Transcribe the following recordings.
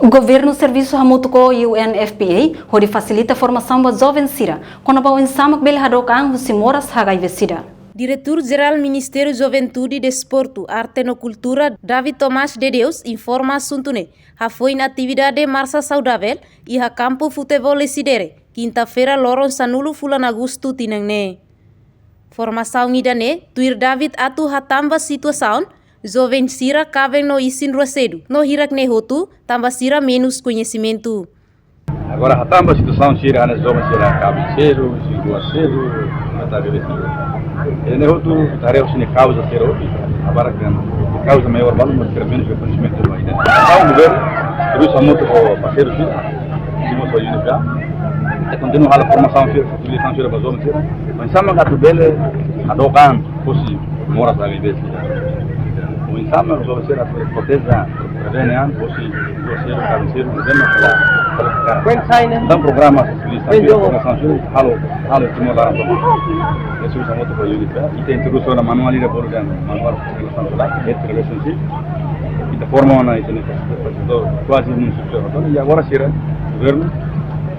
O governo serviço hamutuko UNFPA hori facilita a formação dos jovens sira quando ba insamak bel hadokan simoras hagai vesida. Diretor-Geral Ministério Juventude e Desporto, Arte e Cultura, David Tomás de Deus, informa assuntune. Foi na atividade Marcha Saudável e a campo futebol e sidere. Quinta-feira, loron sanulo fulan agosto tinangne. Formação idane, tuir David atu hatamba situação, jovem sira cabem no isin cedo. No hirak nehotu, tamba sira menos conhecimento. Agora hatamba situação sira anas jovem sira cabem cedo, cedo, mata bebê. Ele é outro tarefa sem causa ser outro, agora que causa maior valor mas ter menos reconhecimento do ainda. Então o governo trouxe muito para parceiro sim, temos só isso já. É continuar a formação ser, utilização ser para jovens ser. Mas sama gato bele adokan fosse mora para viver. O insama os jovens ser a proteger, prevenir, fosse ser o cabeceiro, governo para dan programa utilização ser, halo estimular isso usa muito para unidade e tem introdução na manual de programa manual de relação de intervenção e da forma na isso quase não se e agora será governo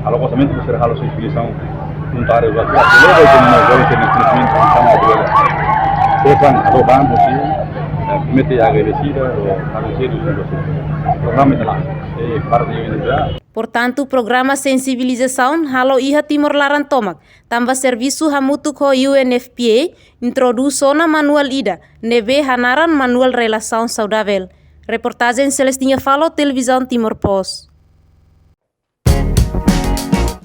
alocamento para ser halo utilização voluntária da leva que não vai ter instrumento para a pesan adoban mete agradecida ou agradecido programa de lá para a unidade. Portanto, programa sensibilização halo iha Timor Larantomak, tamba serviço hamutu ko UNFPA, introdução na manual ida, neve hanaran manual relação saudável. Reportagem Celestinha Falo, Televisão Timor Post.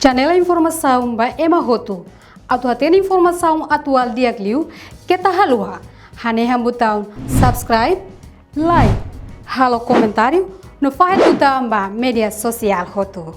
Janela informação ba emahotu. Atu tem informação atual dia liu, que tá halua. Haneha botão subscribe, like, halo comentário, no faz botão ba media social hotu.